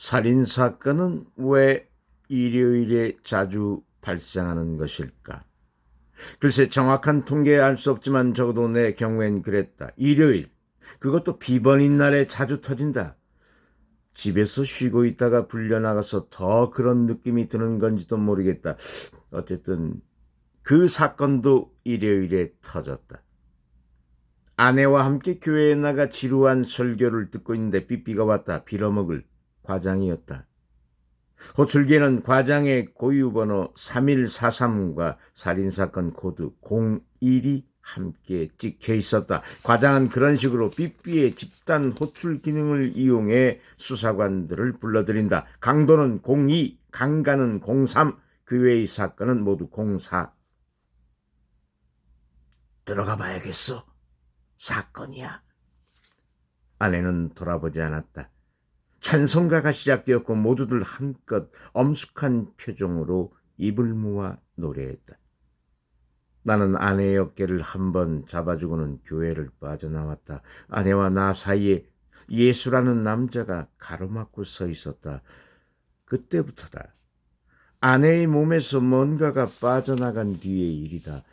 살인사건은 왜 일요일에 자주 발생하는 것일까? 글쎄 정확한 통계 알 수 없지만 적어도 내 경우엔 그랬다. 일요일, 그것도 비번인 날에 자주 터진다. 집에서 쉬고 있다가 불려나가서 더 그런 느낌이 드는 건지도 모르겠다. 어쨌든 그 사건도 일요일에 터졌다. 아내와 함께 교회에 나가 지루한 설교를 듣고 있는데 삐삐가 왔다. 빌어먹을 과장이었다. 호출기에는 과장의 고유번호 3143과 살인사건 코드 01이 함께 찍혀 있었다. 과장은 그런 식으로 삐삐의 집단 호출 기능을 이용해 수사관들을 불러들인다. 강도는 02, 강간은 03, 그 외의 사건은 모두 04. 들어가 봐야겠어. 사건이야. 아내는 돌아보지 않았다. 찬송가가 시작되었고 모두들 한껏 엄숙한 표정으로 입을 모아 노래했다. 나는 아내의 어깨를 한번 잡아주고는 교회를 빠져나왔다. 아내와 나 사이에 예수라는 남자가 가로막고 서 있었다. 그때부터다. 아내의 몸에서 뭔가가 빠져나간 뒤의 일이다.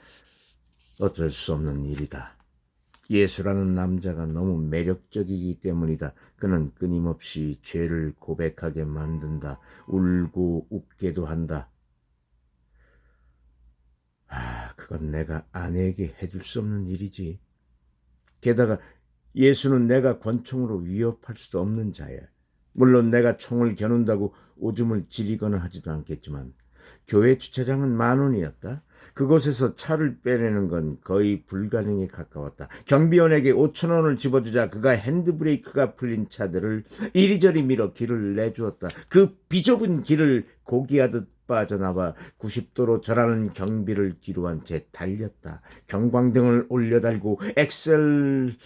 어쩔 수 없는 일이다. 예수라는 남자가 너무 매력적이기 때문이다. 그는 끊임없이 죄를 고백하게 만든다. 울고 웃게도 한다. 그건 내가 아내에게 해줄 수 없는 일이지. 게다가 예수는 내가 권총으로 위협할 수도 없는 자야. 물론 내가 총을 겨눈다고 오줌을 지리거나 하지도 않겠지만 교회 주차장은 10,000원이었다. 그곳에서 차를 빼내는 건 거의 불가능에 가까웠다. 경비원에게 5,000원을 집어주자 그가 핸드브레이크가 풀린 차들을 이리저리 밀어 길을 내주었다. 그 비좁은 길을 고기하듯 빠져나와 90도로 절하는 경비를 뒤로 한 채 달렸다. 경광등을 올려달고 엑셀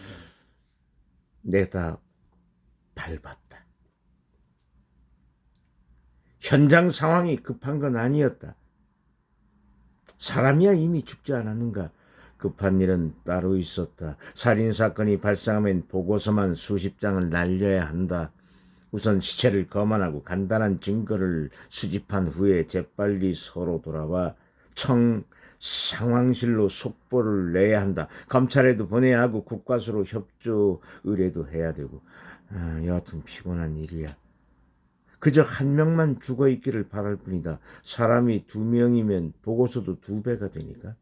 내다 밟았다. 현장 상황이 급한 건 아니었다. 사람이야 이미 죽지 않았는가? 급한 일은 따로 있었다. 살인사건이 발생하면 보고서만 수십 장을 날려야 한다. 우선 시체를 검안하고 간단한 증거를 수집한 후에 재빨리 서로 돌아와 상황실로 속보를 내야 한다. 검찰에도 보내야 하고 국과수로 협조 의뢰도 해야 되고. 여하튼 피곤한 일이야. 그저 한 명만 죽어있기를 바랄 뿐이다. 사람이 2명이면 보고서도 2배가 되니까.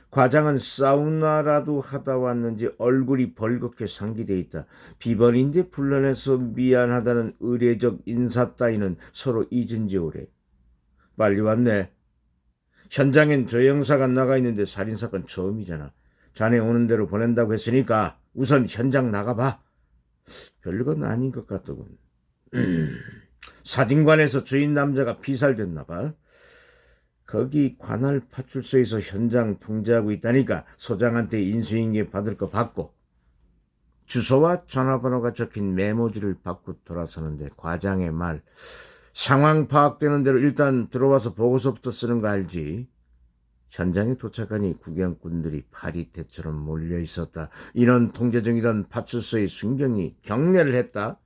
과장은 사우나라도 하다 왔는지 얼굴이 벌겋게 상기돼 있다. 비번인데 불러내서 미안하다는 의례적 인사 따위는 서로 잊은 지 오래. 빨리 왔네. 현장엔 저 형사가 나가 있는데 살인사건 처음이잖아. 자네 오는 대로 보낸다고 했으니까 우선 현장 나가봐. 별건 아닌 것 같더군. 사진관에서 주인 남자가 피살됐나 봐. 거기 관할 파출소에서 현장 통제하고 있다니까 소장한테 인수인계 받을 거 받고. 주소와 전화번호가 적힌 메모지를 받고 돌아서는데 과장의 말. 상황 파악되는 대로 일단 들어와서 보고서부터 쓰는 거 알지? 현장에 도착하니 구경꾼들이 파리떼처럼 몰려 있었다. 인원 통제 중이던 파출소의 순경이 경례를 했다.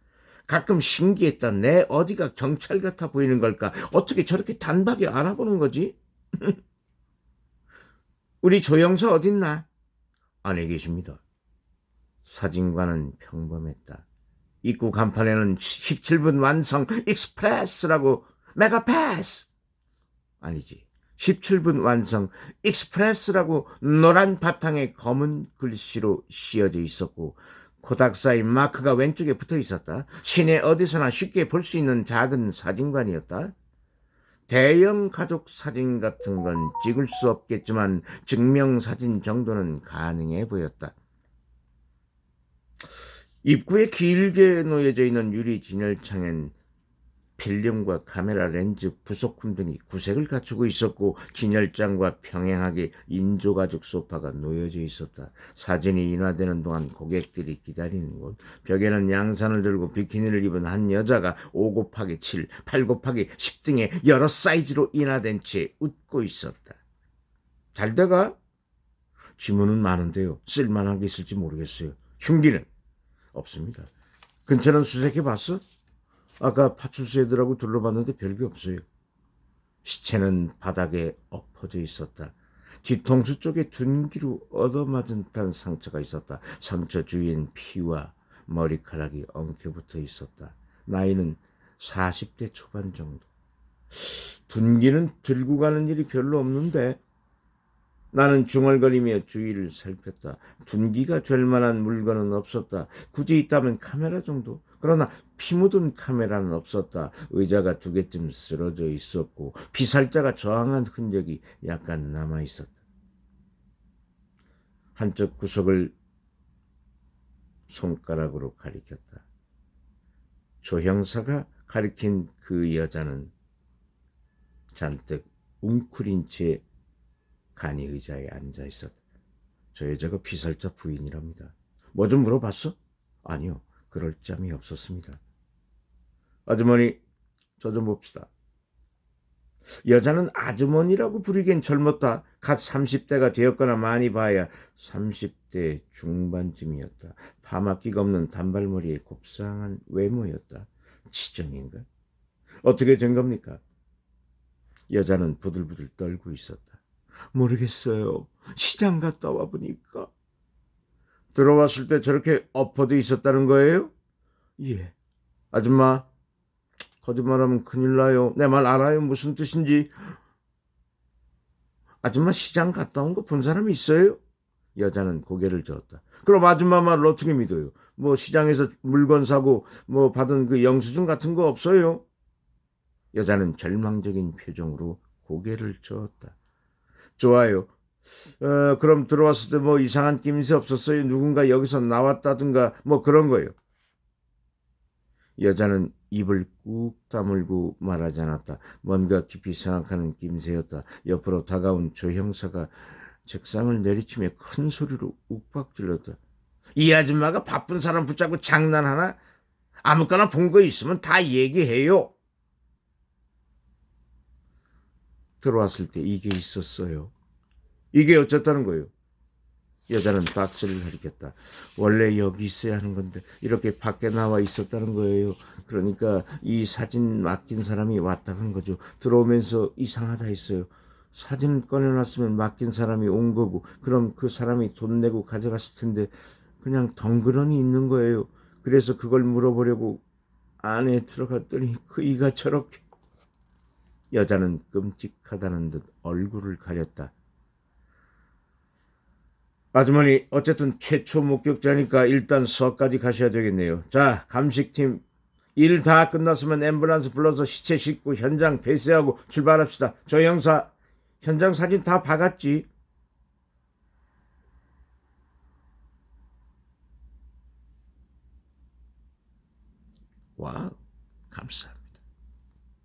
가끔 신기했다. 내 어디가 경찰 같아 보이는 걸까? 어떻게 저렇게 단박에 알아보는 거지? 우리 조영사 어딨나? 안에 계십니다. 사진관은 평범했다. 입구 간판에는 17분 완성 익스프레스라고 메가패스! 아니지. 17분 완성 익스프레스라고 노란 바탕에 검은 글씨로 씌어져 있었고 코닥 사인 마크가 왼쪽에 붙어 있었다. 시내 어디서나 쉽게 볼 수 있는 작은 사진관이었다. 대형 가족 사진 같은 건 찍을 수 없겠지만 증명사진 정도는 가능해 보였다. 입구에 길게 놓여져 있는 유리 진열창엔 필름과 카메라 렌즈, 부속품 등이 구색을 갖추고 있었고 진열장과 평행하게 인조가죽 소파가 놓여져 있었다. 사진이 인화되는 동안 고객들이 기다리는 곳. 벽에는 양산을 들고 비키니를 입은 한 여자가 5곱하기7, 8곱하기10 등의 여러 사이즈로 인화된 채 웃고 있었다. 잘 돼가? 지문은 많은데요. 쓸만한 게 있을지 모르겠어요. 흉기는? 없습니다. 근처는 수색해봤어? 아까 파출소 애들하고 둘러봤는데 별게 없어요. 시체는 바닥에 엎어져 있었다. 뒤통수 쪽에 둔기로 얻어맞은 듯한 상처가 있었다. 상처 주위엔 피와 머리카락이 엉켜붙어 있었다. 나이는 40대 초반 정도. 둔기는 들고 가는 일이 별로 없는데 나는 중얼거리며 주위를 살폈다. 둔기가 될 만한 물건은 없었다. 굳이 있다면 카메라 정도. 그러나 피 묻은 카메라는 없었다. 의자가 두 개쯤 쓰러져 있었고 피살자가 저항한 흔적이 약간 남아 있었다. 한쪽 구석을 손가락으로 가리켰다. 조 형사가 가리킨 그 여자는 잔뜩 웅크린 채 간이 의자에 앉아 있었다. 저 여자가 피살자 부인이랍니다. 뭐 좀 물어봤어? 아니요. 그럴 짬이 없었습니다. 아주머니, 저 좀 봅시다. 여자는 아주머니라고 부르기엔 젊었다. 갓 30대가 되었거나 많이 봐야 30대 중반쯤이었다. 파마기가 없는 단발머리에 곱상한 외모였다. 치정인가? 어떻게 된 겁니까? 여자는 부들부들 떨고 있었다. 모르겠어요. 시장 갔다 와 보니까. 들어왔을 때 저렇게 엎어져 있었다는 거예요? 예. 아줌마, 거짓말하면 큰일 나요. 내 말 알아요? 무슨 뜻인지. 아줌마 시장 갔다 온 거 본 사람이 있어요? 여자는 고개를 저었다. 그럼 아줌마 말을 어떻게 믿어요? 뭐 시장에서 물건 사고 뭐 받은 그 영수증 같은 거 없어요? 여자는 절망적인 표정으로 고개를 저었다. 좋아요. 그럼 들어왔을 때 뭐 이상한 낌새 없었어요? 누군가 여기서 나왔다든가 뭐 그런 거요. 여자는 입을 꾹 다물고 말하지 않았다. 뭔가 깊이 생각하는 낌새였다. 옆으로 다가온 조 형사가 책상을 내리치며 큰 소리로 욱박질렀다. 이 아줌마가 바쁜 사람 붙잡고 장난하나? 아무거나 본 거 있으면 다 얘기해요. 들어왔을 때 이게 있었어요. 이게 어쨌다는 거예요. 여자는 박스를 가리켰다. 원래 여기 있어야 하는 건데 이렇게 밖에 나와 있었다는 거예요. 그러니까 이 사진 맡긴 사람이 왔다 간 거죠. 들어오면서 이상하다 했어요. 사진 꺼내놨으면 맡긴 사람이 온 거고 그럼 그 사람이 돈 내고 가져갔을 텐데 그냥 덩그러니 있는 거예요. 그래서 그걸 물어보려고 안에 들어갔더니 그 이가 저렇게. 여자는 끔찍하다는 듯 얼굴을 가렸다. 아주머니, 어쨌든 최초 목격자니까 일단 서까지 가셔야 되겠네요. 자, 감식팀 일 다 끝났으면 앰뷸런스 불러서 시체 싣고 현장 폐쇄하고 출발합시다. 조 형사, 현장 사진 다 박았지? 와, 감사합니다.